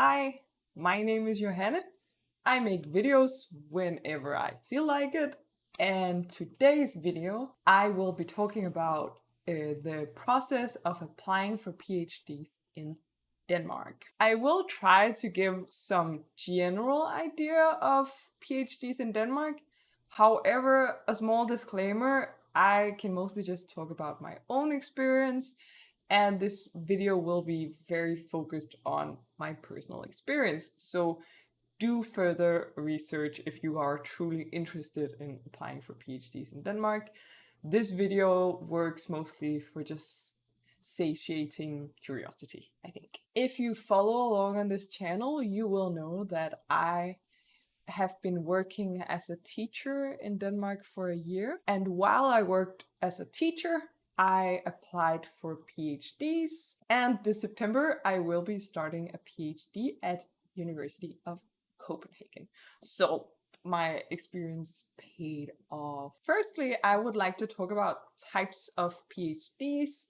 Hi, my name is Johanne. I make videos whenever I feel like it. And today's video, I will be talking about the process of applying for PhDs in Denmark. I will try to give some general idea of PhDs in Denmark. However, a small disclaimer, I can mostly just talk about my own experience, and this video will be very focused on my personal experience. So do further research if you are truly interested in applying for PhDs in Denmark. This video works mostly for just satiating curiosity, I think. If you follow along on this channel, you will know that I have been working as a teacher in Denmark for a year. And while I worked as a teacher, I applied for PhDs. And this September, I will be starting a PhD at University of Copenhagen. So my experience paid off. Firstly, I would like to talk about types of PhDs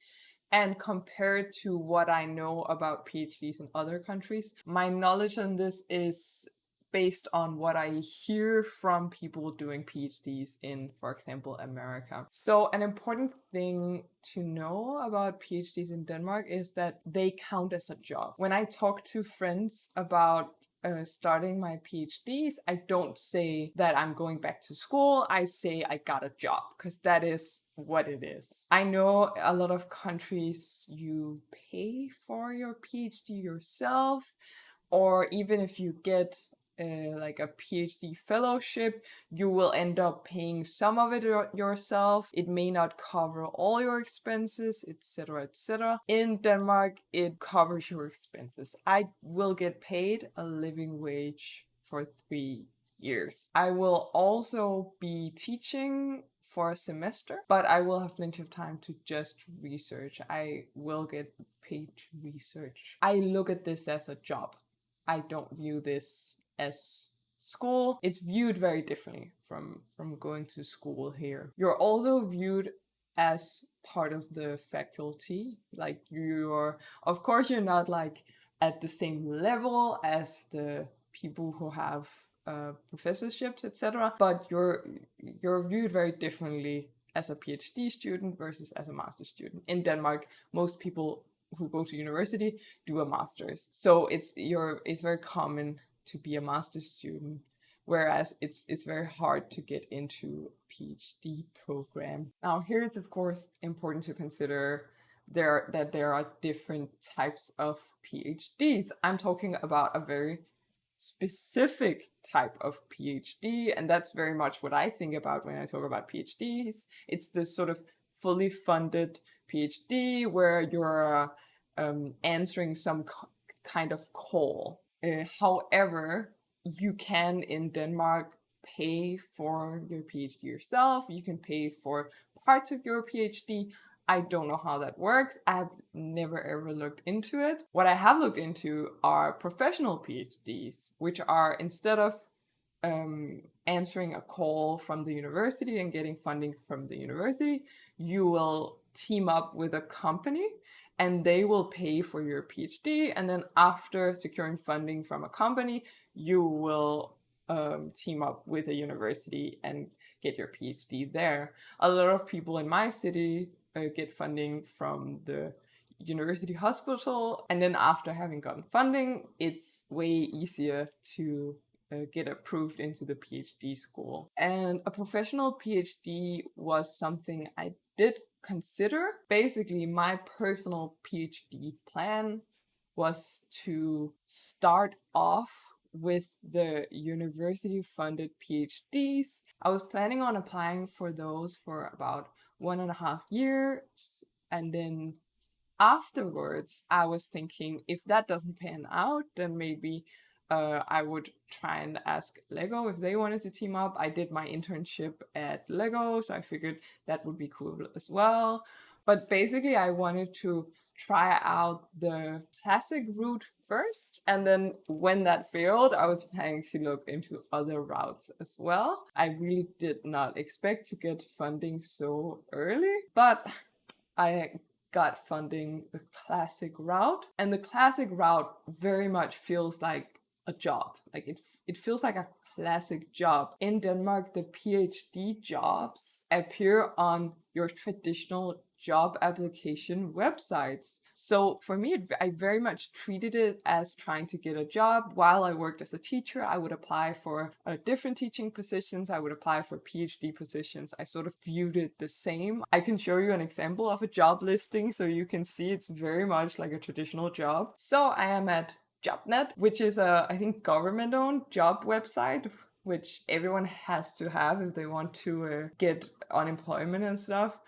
and compare it to what I know about PhDs in other countries. My knowledge on this is based on what I hear from people doing PhDs in, for example, America. So an important thing to know about PhDs in Denmark is that they count as a job. When I talk to friends about starting my PhDs, I don't say that I'm going back to school. I say I got a job, because that is what it is. I know a lot of countries you pay for your PhD yourself, or even if you get like a PhD fellowship, you will end up paying some of it yourself. It may not cover all your expenses, etc., etc. In Denmark, it covers your expenses. I will get paid a living wage for 3 years. I will also be teaching for a semester, but I will have plenty of time to just research. I will get paid to research. I look at this as a job. I don't view this as school. It's viewed very differently from going to school here. You're also viewed as part of the faculty. Like of course you're not like at the same level as the people who have professorships, etc. But you're viewed very differently as a PhD student versus as a master's student. In Denmark, most people who go to university do a master's. So it's very common to be a master's student, whereas it's very hard to get into a PhD program. Now here it's of course important to consider that there are different types of PhDs. I'm talking about a very specific type of PhD, and that's very much what I think about when I talk about PhDs. It's this sort of fully funded PhD where you're answering some kind of call. However, you can in Denmark pay for your PhD yourself. You can pay for parts of your PhD. I don't know how that works. I have never ever looked into it. What I have looked into are professional PhDs, which are, instead of answering a call from the university and getting funding from the university, you will team up with a company and they will pay for your PhD. And then after securing funding from a company, you will team up with a university and get your PhD there. A lot of people in my city get funding from the university hospital, and then after having gotten funding, it's way easier to get approved into the PhD school. And a professional PhD was something I did consider. Basically, my personal PhD plan was to start off with the university funded PhDs. I was planning on applying for those for about 1.5 years, and then afterwards I was thinking, if that doesn't pan out, then maybe I would try and ask Lego if they wanted to team up. I did my internship at Lego, so I figured that would be cool as well. But basically I wanted to try out the classic route first, and then when that failed, I was planning to look into other routes as well. I really did not expect to get funding so early, but I got funding the classic route. And the classic route very much feels like a job. Like it feels like a classic job. In Denmark, the PhD jobs appear on your traditional job application websites. So for me, I very much treated it as trying to get a job. While I worked as a teacher, I would apply for different teaching positions. I would apply for PhD positions. I sort of viewed it the same. I can show you an example of a job listing so you can see it's very much like a traditional job. So I am at JobNet, which is a, I think, government-owned job website, which everyone has to have if they want to get unemployment and stuff.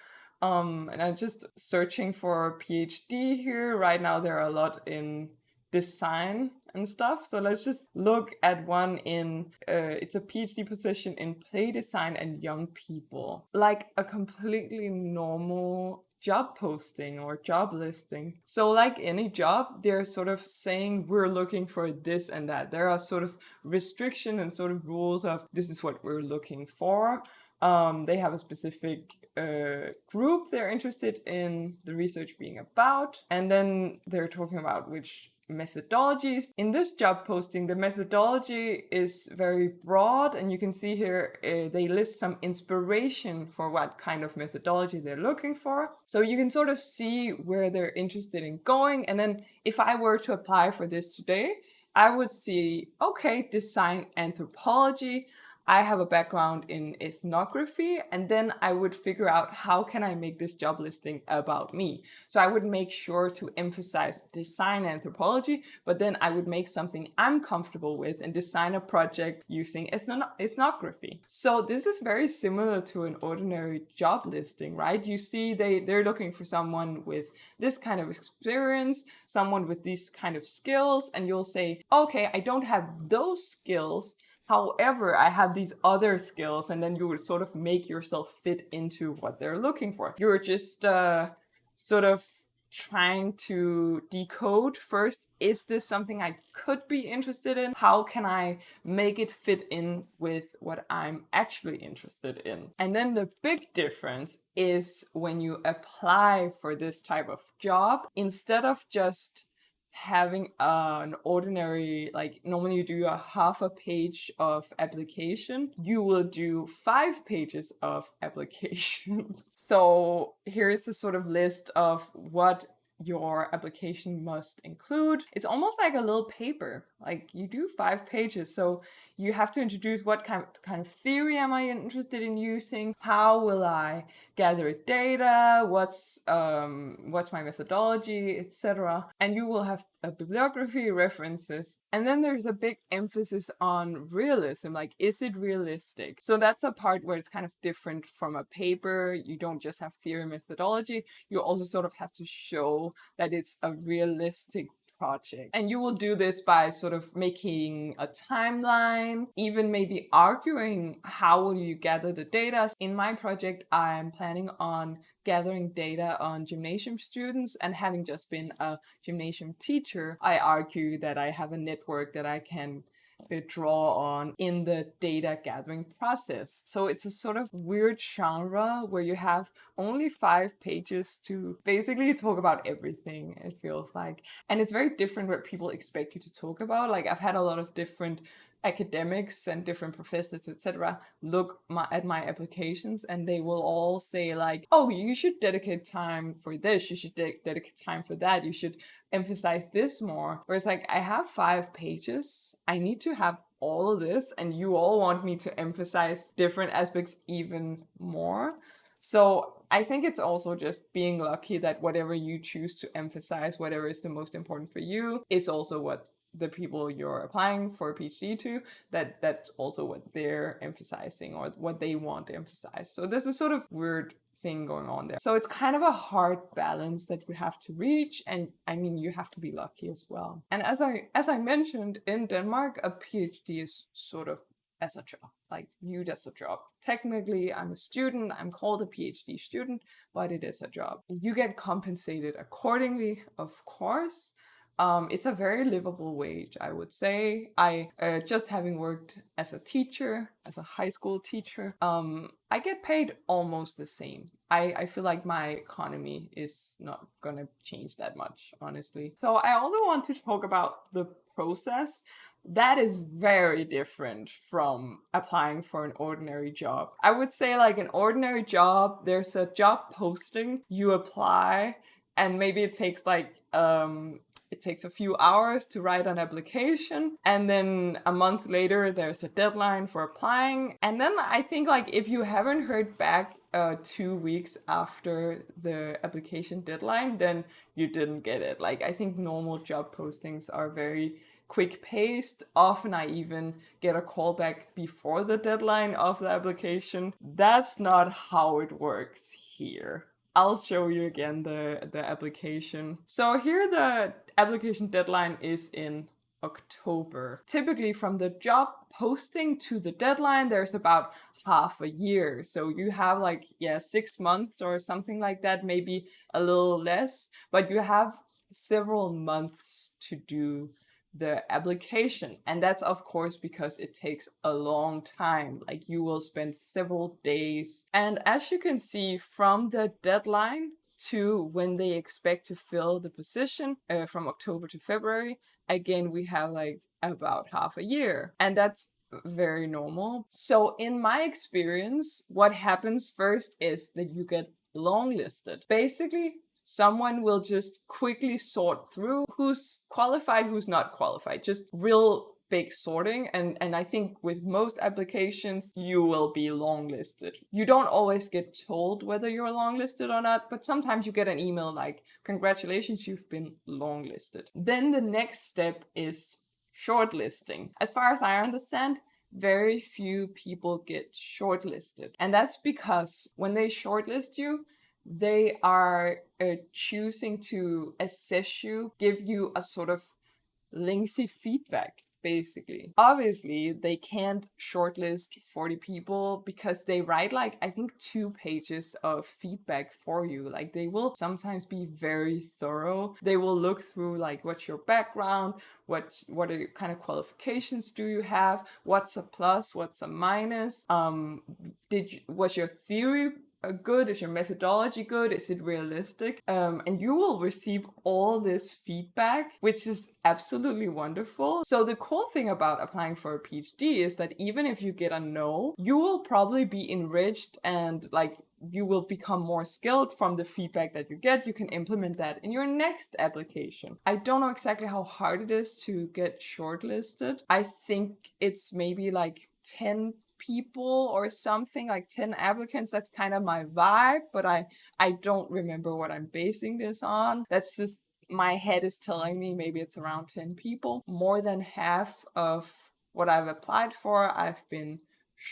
And I'm just searching for a PhD here. Right now, there are a lot in design and stuff. So let's just look at one in, it's a PhD position in play design and young people. Like a completely normal job posting or job listing. So like any job, they're sort of saying we're looking for this and that. There are sort of restriction and sort of rules of this is what we're looking for. They have a specific group they're interested in the research being about, and then they're talking about which methodologies. In this job posting, the methodology is very broad, and you can see here they list some inspiration for what kind of methodology they're looking for. So you can sort of see where they're interested in going, and then if I were to apply for this today, I would see, okay, design anthropology. I have a background in ethnography, and then I would figure out how can I make this job listing about me. So I would make sure to emphasize design anthropology, but then I would make something I'm comfortable with and design a project using ethnography. So this is very similar to an ordinary job listing, right? You see they're looking for someone with this kind of experience, someone with these kind of skills, and you'll say, okay, I don't have those skills. However, I have these other skills, and then you would sort of make yourself fit into what they're looking for. You're just sort of trying to decode first, is this something I could be interested in? How can I make it fit in with what I'm actually interested in? And then the big difference is when you apply for this type of job, instead of just having an ordinary, like normally you do a half a page of application, you will do 5 pages of application. So here's the sort of list of what your application must include. It's almost like a little paper, like you do 5 pages. So you have to introduce what kind of theory am I interested in using? How will I gather data? What's my methodology, etc. And you will have a bibliography, references, and then there's a big emphasis on realism. Like, is it realistic? So that's a part where it's kind of different from a paper. You don't just have theory and methodology. You also sort of have to show that it's a realistic project. And you will do this by sort of making a timeline, even maybe arguing how will you gather the data. In my project, I'm planning on gathering data on gymnasium students, and having just been a gymnasium teacher, I argue that I have a network that I can draw on in the data gathering process. So it's a sort of weird genre where you have only 5 pages to basically talk about everything, it feels like. And it's very different what people expect you to talk about. Like, I've had a lot of different academics and different professors, etc., look at my applications, and they will all say like, oh, you should dedicate time for this, you should dedicate time for that, you should emphasize this more. Whereas like, I have 5 pages, I need to have all of this, and you all want me to emphasize different aspects even more. So I think it's also just being lucky that whatever you choose to emphasize, whatever is the most important for you, is also what the people you're applying for a PhD to, that's also what they're emphasizing or what they want to emphasize. So there's a sort of weird thing going on there. So it's kind of a hard balance that you have to reach, and I mean, you have to be lucky as well. And as I mentioned, in Denmark, a PhD is sort of as a job, like viewed as a job. Technically, I'm a student, I'm called a PhD student, but it is a job. You get compensated accordingly, of course. It's a very livable wage, I would say. I just having worked as a teacher, as a high school teacher, I get paid almost the same. I feel like my economy is not gonna change that much, honestly. So I also want to talk about the process. That is very different from applying for an ordinary job. I would say, like, an ordinary job, there's a job posting, you apply, and maybe it takes a few hours to write an application, and then a month later there's a deadline for applying. And then I think, like, if you haven't heard back 2 weeks after the application deadline, then you didn't get it. Like, I think normal job postings are very quick paced. Often I even get a call back before the deadline of the application. That's not how it works here. I'll show you again the application. So here the application deadline is in October. Typically from the job posting to the deadline, there's about half a year. So you have, like, 6 months or something like that, maybe a little less, but you have several months to do the application. And that's of course because it takes a long time. Like, you will spend several days. And as you can see, from the deadline to when they expect to fill the position, from October to February, again, we have like about half a year. And that's very normal. So in my experience, what happens first is that you get longlisted. Basically, someone will just quickly sort through who's qualified, who's not qualified. Just real big sorting. And I think with most applications, you will be longlisted. You don't always get told whether you're longlisted or not, but sometimes you get an email like, congratulations, you've been longlisted. Then the next step is shortlisting. As far as I understand, very few people get shortlisted. And that's because when they shortlist you, they are choosing to assess you, give you a sort of lengthy feedback, basically. Obviously, they can't shortlist 40 people because they write, like, I think 2 pages of feedback for you. Like, they will sometimes be very thorough. They will look through, like, what's your background, what kind of qualifications do you have, what's a plus, what's a minus, was your theory good? Is your methodology good? Is it realistic? And you will receive all this feedback, which is absolutely wonderful. So the cool thing about applying for a PhD is that even if you get a no, you will probably be enriched and, like, you will become more skilled from the feedback that you get. You can implement that in your next application. I don't know exactly how hard it is to get shortlisted. I think it's maybe like 10 people or something, like 10 applicants. That's kind of my vibe, but I don't remember what I'm basing this on. That's just, my head is telling me maybe it's around 10 people. More than half of what I've applied for, I've been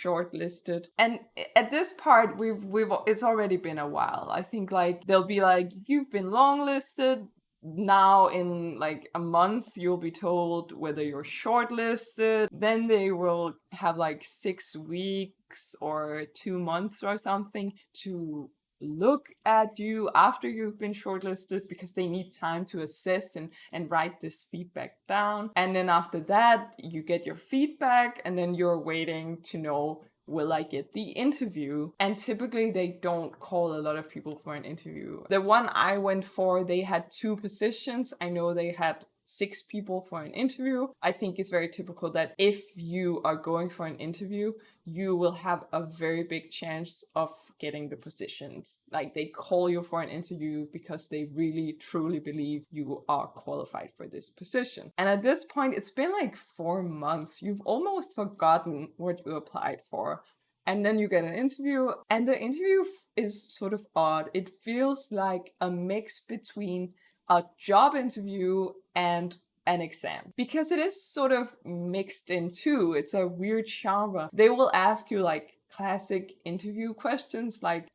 shortlisted. And at this part, it's already been a while. I think, like, they'll be like, you've been longlisted. Now in like a month you'll be told whether you're shortlisted. Then they will have like 6 weeks or 2 months or something to look at you after you've been shortlisted, because they need time to assess and write this feedback down. And then after that you get your feedback, and then you're waiting to know, will I get the interview? And typically they don't call a lot of people for an interview. The one I went for, they had 2 positions. I know they had 6 people for an interview. I think it's very typical that if you are going for an interview, you will have a very big chance of getting the positions. Like, they call you for an interview because they really truly believe you are qualified for this position. And at this point, it's been like 4 months. You've almost forgotten what you applied for. And then you get an interview, and the interview is sort of odd. It feels like a mix between a job interview and an exam, because it is sort of mixed in two. It's a weird genre. They will ask you like classic interview questions like,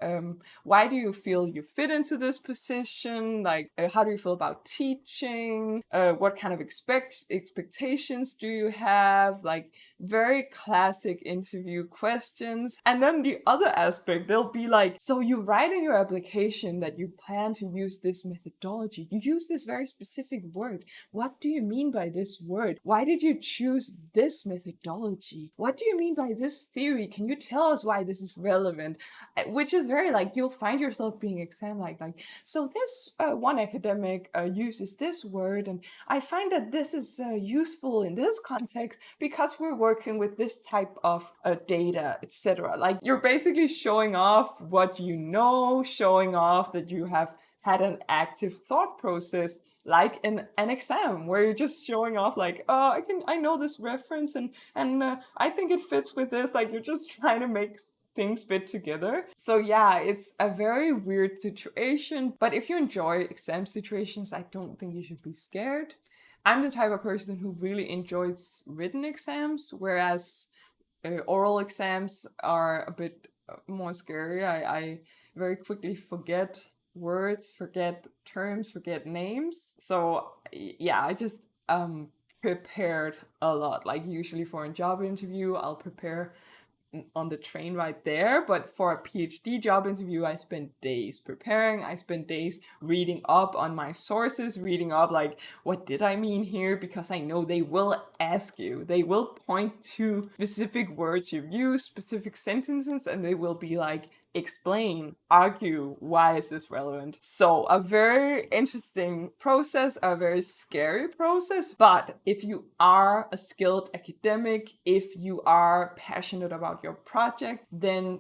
why do you feel you fit into this position? Like, how do you feel about teaching? What kind of expectations do you have? Like, very classic interview questions. And then the other aspect, they'll be like, so you write in your application that you plan to use this methodology. You use this very specific word. What do you mean by this word? Why did you choose this methodology? What do you mean by this theory? Can you tell us why this is relevant? Which is very like, you'll find yourself being examined like, so this one academic uses this word, and I find that this is useful in this context because we're working with this type of data, etc. Like, you're basically showing off what you know, showing off that you have had an active thought process, like in an exam where you're just showing off like, oh, I know this reference, and I think it fits with this. Like, you're just trying to make things fit together. So yeah, it's a very weird situation, but if you enjoy exam situations, I don't think you should be scared. I'm the type of person who really enjoys written exams, whereas oral exams are a bit more scary. I very quickly forget words, forget terms, forget names. So yeah, I just prepared a lot. Like, usually for a job interview, I'll prepare on the train right there. But for a PhD job interview, I spent days preparing. I spent days reading up on my sources, reading up like, what did I mean here? Because I know they will ask you. They will point to specific words you use, specific sentences, and they will be like, explain, argue, why is this relevant? So a very interesting process, a very scary process. But if you are a skilled academic, if you are passionate about your project, then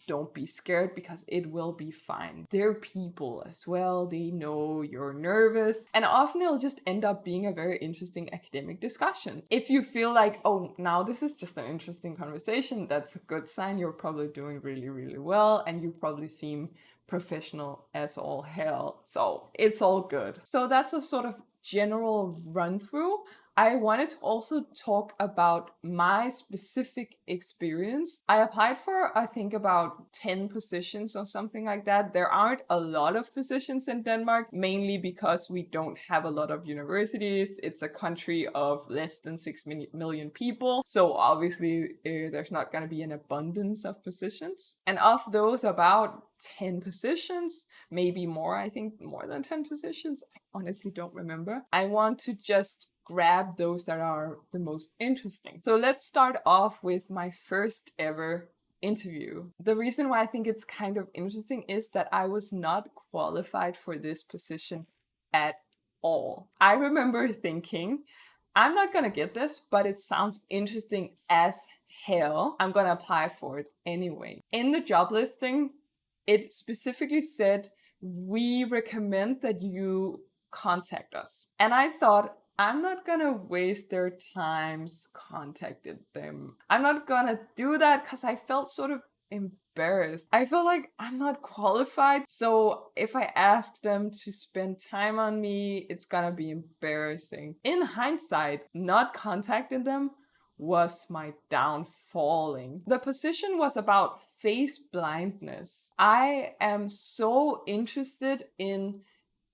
don't be scared, because it will be fine. They're people as well. They know you're nervous, and often it'll just end up being a very interesting academic discussion. If you feel like, oh, now this is just an interesting conversation, that's a good sign. You're probably doing really, really well, and you probably seem professional as all hell. So it's all good. So that's a sort of general run through. I wanted to also talk about my specific experience. I applied for, I think, about 10 positions or something like that. There aren't a lot of positions in Denmark, mainly because we don't have a lot of universities. It's a country of less than 6 million people. So obviously, there's not going to be an abundance of positions. And of those, about 10 positions, maybe more, I think more than 10 positions. I honestly don't remember. I want to just grab those that are the most interesting. So let's start off with my first ever interview. The reason why I think it's kind of interesting is that I was not qualified for this position at all. I remember thinking, I'm not gonna get this, but it sounds interesting as hell. I'm gonna apply for it anyway. In the job listing, it specifically said, we recommend that you contact us. And I thought, I'm not gonna waste their times contacted them. I'm not gonna do that because I felt sort of embarrassed. I feel like I'm not qualified. So if I ask them to spend time on me, it's gonna be embarrassing. In hindsight, not contacting them was my downfalling. The position was about face blindness. I am so interested in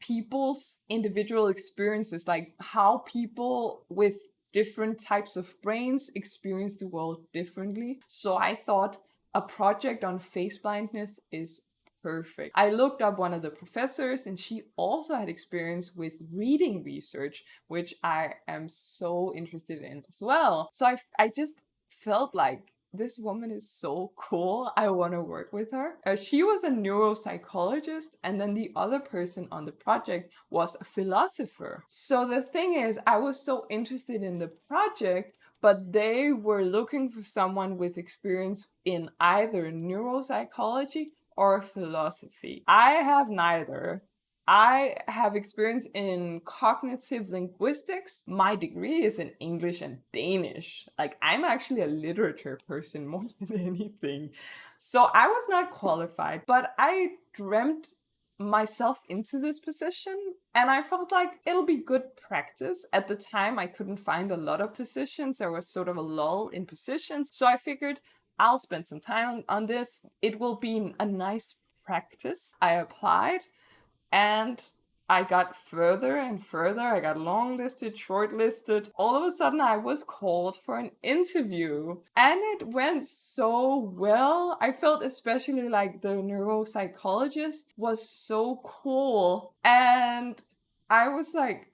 people's individual experiences, like how people with different types of brains experience the world differently. So I thought a project on face blindness is perfect. I looked up one of the professors, and she also had experience with reading research, which I am so interested in as well. So I just felt like this woman is so cool. I want to work with her. She was a neuropsychologist, and then the other person on the project was a philosopher. So the thing is, I was so interested in the project, but they were looking for someone with experience in either neuropsychology or philosophy. I have neither. I have experience in cognitive linguistics. My degree is in English and Danish. Like, I'm actually a literature person more than anything. So I was not qualified, but I dreamt myself into this position, and I felt like it'll be good practice. At the time, I couldn't find a lot of positions. There was sort of a lull in positions. So I figured I'll spend some time on this. It will be a nice practice. I applied and I got further and further. I got longlisted, shortlisted. All of a sudden, I was called for an interview and it went so well. I felt especially like the neuropsychologist was so cool. And I was like,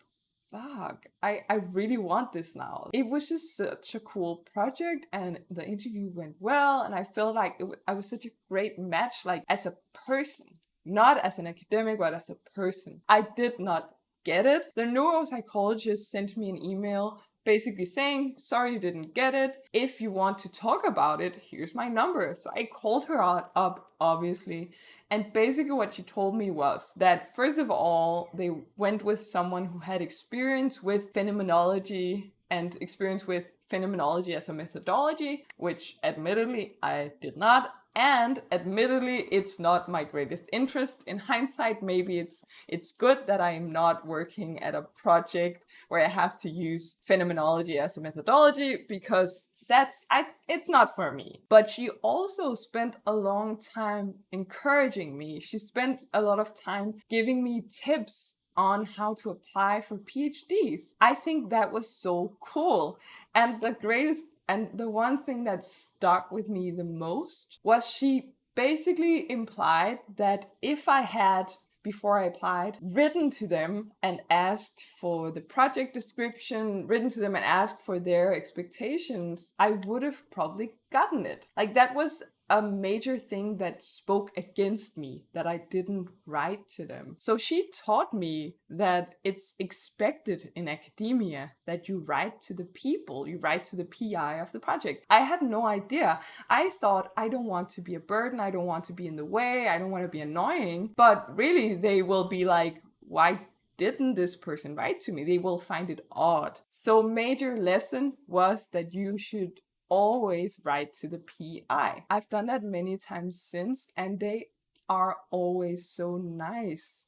fuck, I really want this now. It was just such a cool project and the interview went well. And I felt like I was such a great match, like as a person. Not as an academic, but as a person. I did not get it. The neuropsychologist sent me an email basically saying, sorry you didn't get it. If you want to talk about it, here's my number. So I called her up, obviously. And basically what she told me was that, first of all, they went with someone who had experience with phenomenology and experience with phenomenology as a methodology, which admittedly I did not. And admittedly, it's not my greatest interest. In hindsight, maybe it's good that I'm not working at a project where I have to use phenomenology as a methodology, because it's not for me. But she also spent a long time encouraging me. She spent a lot of time giving me tips on how to apply for PhDs. I think that was so cool. And the one thing that stuck with me the most was she basically implied that if I had, before I applied, written to them and asked for the project description, written to them and asked for their expectations, I would have probably gotten it. Like, that was a major thing that spoke against me, that I didn't write to them. So she taught me that it's expected in academia that you write to the people, you write to the PI of the project. I had no idea. I thought, I don't want to be a burden, I don't want to be in the way, I don't want to be annoying. But really, they will be like, why didn't this person write to me? They will find it odd. So major lesson was that you should always write to the PI. I've done that many times since, and they are always so nice.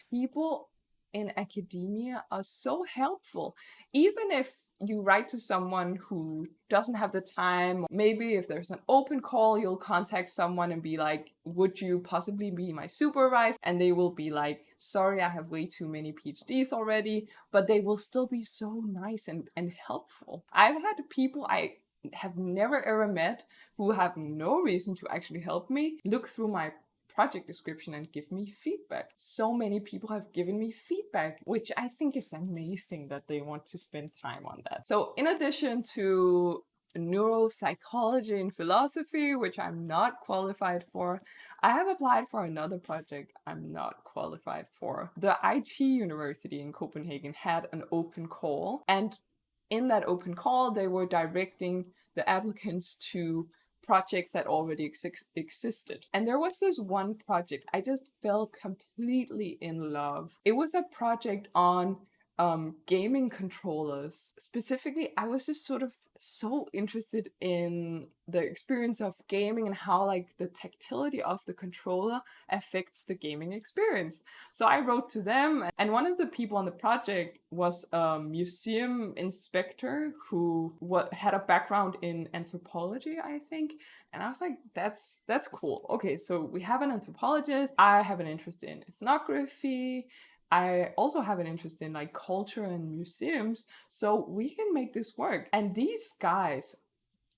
People in academia are so helpful. Even if you write to someone who doesn't have the time, maybe if there's an open call, you'll contact someone and be like, would you possibly be my supervisor? And they will be like, sorry, I have way too many PhDs already, but they will still be so nice and helpful. I've had people I have never ever met who have no reason to actually help me look through my project description and give me feedback. So many people have given me feedback, which I think is amazing that they want to spend time on that. So in addition to neuropsychology and philosophy, which I'm not qualified for, I have applied for another project I'm not qualified for. The IT University in Copenhagen had an open call, and in that open call, they were directing the applicants to projects that already existed. And there was this one project I just fell completely in love. It was a project on gaming controllers. Specifically, I was just sort of so interested in the experience of gaming and how like the tactility of the controller affects the gaming experience. So I wrote to them, and one of the people on the project was a museum inspector who had a background in anthropology, I think. And I was like, that's cool. Okay, so we have an anthropologist. I have an interest in ethnography. I also have an interest in like culture and museums, so we can make this work. And these guys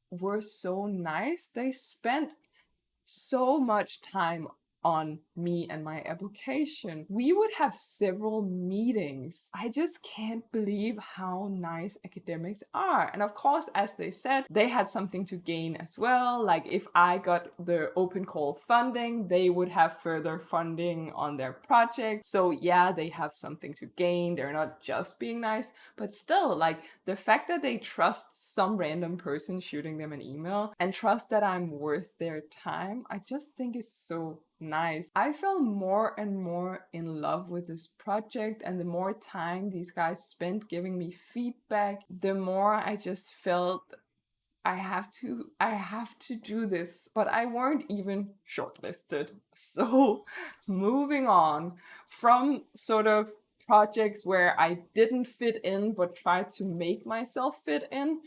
were so nice. They spent so much time on me and my application. We would have several meetings. I just can't believe how nice academics are. And of course, as they said, they had something to gain as well. Like if I got the open call funding, they would have further funding on their project. So yeah, they have something to gain. They're not just being nice, but still, like the fact that they trust some random person shooting them an email and trust that I'm worth their time, I just think is so nice. I fell more and more in love with this project, and the more time these guys spent giving me feedback, the more I just felt I have to do this. But I weren't even shortlisted. So moving on from sort of projects where I didn't fit in but tried to make myself fit in,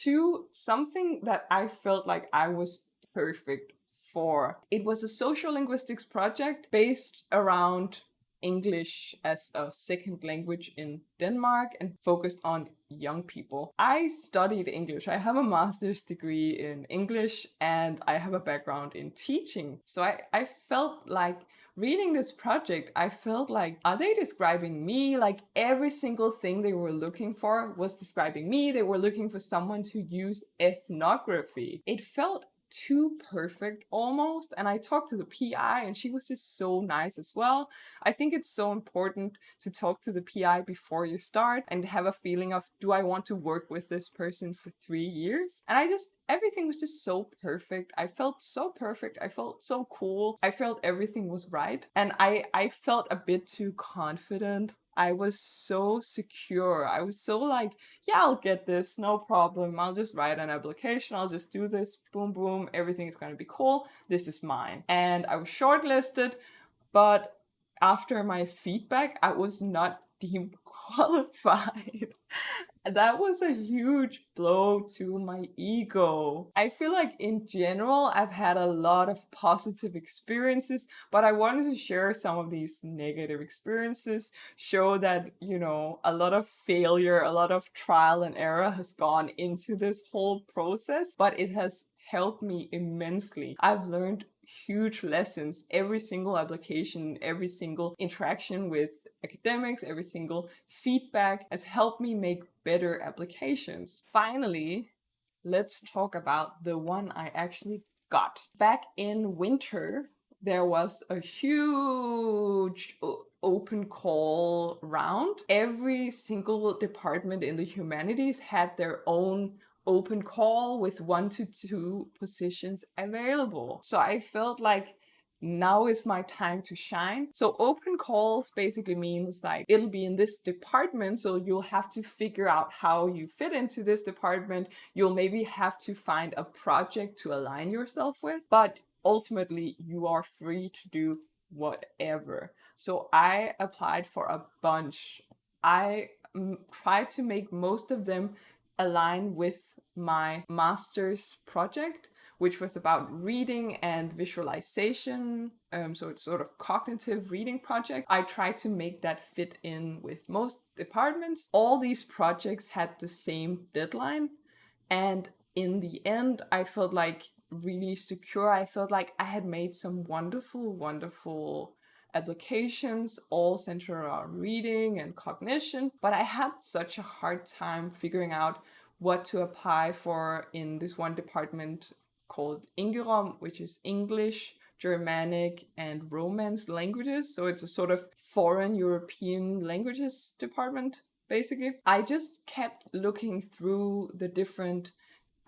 to something that I felt like I was perfect for. It was a social linguistics project based around English as a second language in Denmark and focused on young people. I studied English. I have a master's degree in English and I have a background in teaching. So I felt like reading this project, I felt like, are they describing me? Like every single thing they were looking for was describing me. They were looking for someone to use ethnography. It felt too perfect almost. And I talked to the PI and she was just so nice as well. I think it's so important to talk to the PI before you start and have a feeling of, do I want to work with this person for 3 years? And everything was just so perfect. I felt so perfect. I felt so cool. I felt everything was right. And I felt a bit too confident. I was so secure. I was so like, yeah, I'll get this, no problem. I'll just write an application. I'll just do this, boom, boom. Everything is going to be cool. This is mine. And I was shortlisted, but after my feedback, I was not deemed qualified. That was a huge blow to my ego. I feel like in general, I've had a lot of positive experiences, but I wanted to share some of these negative experiences, show that, a lot of failure, a lot of trial and error has gone into this whole process, but it has helped me immensely. I've learned huge lessons. Every single application, every single interaction with academics, every single feedback has helped me make better applications. Finally, let's talk about the one I actually got. Back in winter, there was a huge open call round. Every single department in the humanities had their own open call with 1 to 2 positions available. So I felt like now is my time to shine. So open calls basically means like it'll be in this department, so you'll have to figure out how you fit into this department. You'll maybe have to find a project to align yourself with, but ultimately you are free to do whatever. So I applied for a bunch. I tried to make most of them align with my master's project, which was about reading and visualization. So it's sort of cognitive reading project. I tried to make that fit in with most departments. All these projects had the same deadline. And in the end, I felt like really secure. I felt like I had made some wonderful, wonderful applications, all centered around reading and cognition. But I had such a hard time figuring out what to apply for in this one department called Ingerom, which is English, Germanic, and Romance languages. So it's a sort of foreign European languages department, basically. I just kept looking through the different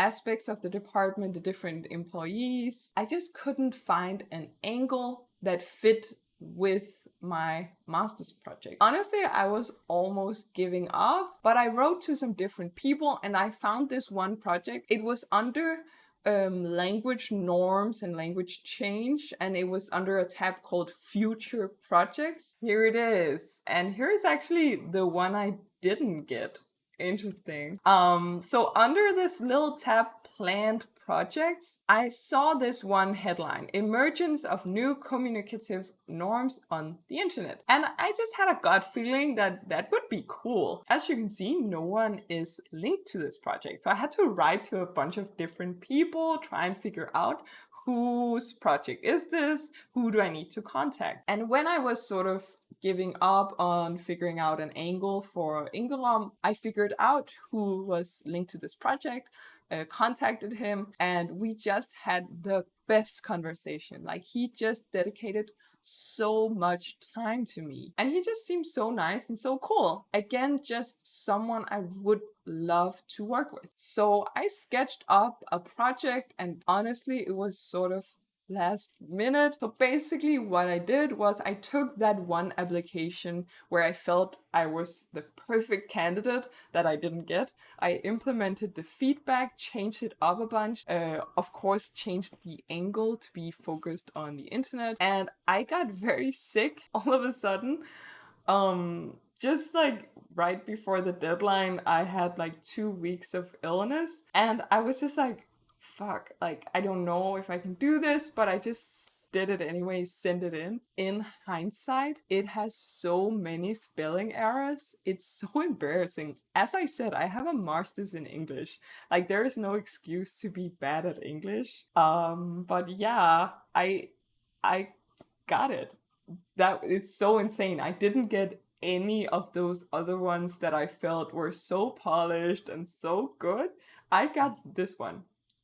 aspects of the department, the different employees. I just couldn't find an angle that fit with my master's project. Honestly, I was almost giving up, but I wrote to some different people and I found this one project. It was under language norms and language change, and it was under a tab called future projects. Here it is. And here is actually the one I didn't get. Interesting. So under this little tab, planned projects, I saw this one headline: emergence of new communicative norms on the internet. And I just had a gut feeling that that would be cool. As you can see, no one is linked to this project. So I had to write to a bunch of different people, try and figure out whose project is this? Who do I need to contact? And when I was sort of giving up on figuring out an angle for Ingerom, I figured out who was linked to this project, contacted him, and we just had the best conversation. Like, he just dedicated so much time to me, and he just seemed so nice and so cool. Again, just someone I would love to work with. So I sketched up a project, and honestly, it was sort of last minute. So basically what I did was I took that one application where I felt I was the perfect candidate that I didn't get. I implemented the feedback, changed it up a bunch, of course changed the angle to be focused on the internet, and I got very sick all of a sudden. Just like right before the deadline, I had like 2 weeks of illness, and I was just like, fuck, like, I don't know if I can do this, but I just did it anyway, sent it in. In hindsight, it has so many spelling errors. It's so embarrassing. As I said, I have a master's in English. Like, there is no excuse to be bad at English. But yeah, I got it. That it's so insane. I didn't get any of those other ones that I felt were so polished and so good. I got this one.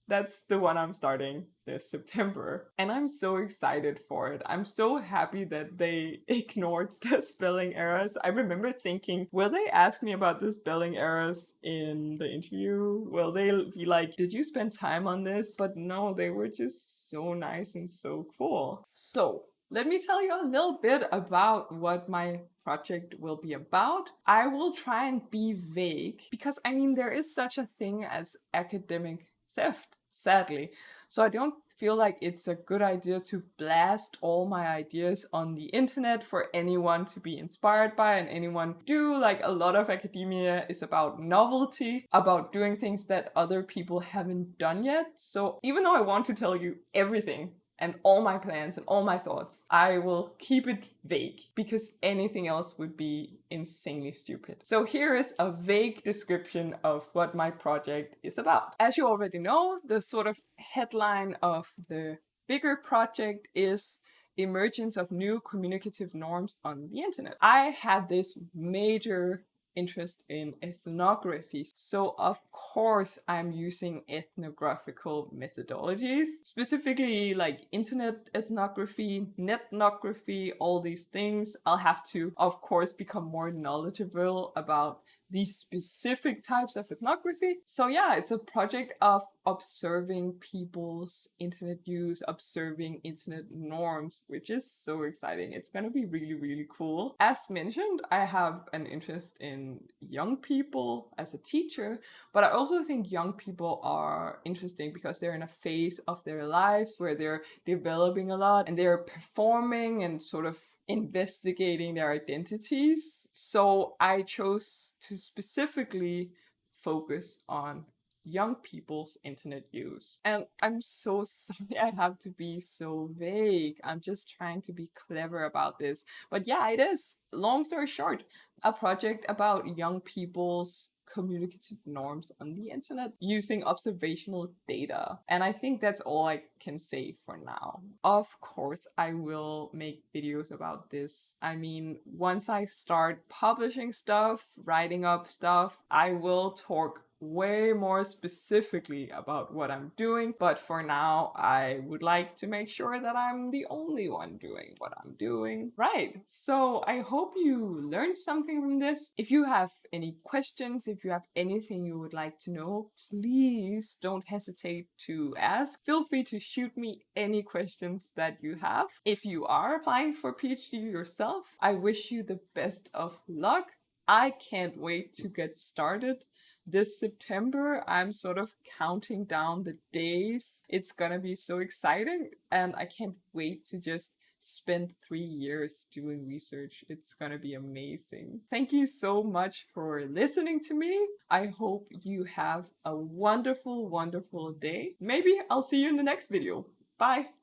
That's the one I'm starting this September. And I'm so excited for it. I'm so happy that they ignored the spelling errors. I remember thinking, will they ask me about the spelling errors in the interview? Will they be like, did you spend time on this? But no, they were just so nice and so cool. So, let me tell you a little bit about what my project will be about. I will try and be vague because I mean, there is such a thing as academic theft, sadly. So I don't feel like it's a good idea to blast all my ideas on the internet for anyone to be inspired by and anyone do. Like, a lot of academia is about novelty, about doing things that other people haven't done yet. So even though I want to tell you everything and all my plans and all my thoughts, I will keep it vague because anything else would be insanely stupid. So here is a vague description of what my project is about. As you already know, the sort of headline of the bigger project is emergence of new communicative norms on the internet. I had this major interest in ethnography. So of course I'm using ethnographical methodologies, specifically like internet ethnography, netnography, all these things. I'll have to, of course, become more knowledgeable about these specific types of ethnography. So yeah, it's a project of observing people's internet use, observing internet norms, which is so exciting. It's gonna be really, really cool. As mentioned, I have an interest in young people as a teacher, but I also think young people are interesting because they're in a phase of their lives where they're developing a lot and they're performing and sort of investigating their identities. So I chose to specifically focus on young people's internet use. And I'm so sorry I have to be so vague. I'm just trying to be clever about this. But yeah, it is, long story short, a project about young people's communicative norms on the internet using observational data. And I think that's all I can say for now. Of course, I will make videos about this. I mean, once I start publishing stuff, writing up stuff, I will talk way more specifically about what I'm doing, but for now I would like to make sure that I'm the only one doing what I'm doing. Right, so I hope you learned something from this. If you have any questions, if you have anything you would like to know, please don't hesitate to ask. Feel free to shoot me any questions that you have. If you are applying for PhD yourself, I wish you the best of luck. I can't wait to get started. This September, I'm sort of counting down the days. It's gonna be so exciting, and I can't wait to just spend 3 years doing research. It's gonna be amazing. Thank you so much for listening to me. I hope you have a wonderful, wonderful day. Maybe I'll see you in the next video. Bye!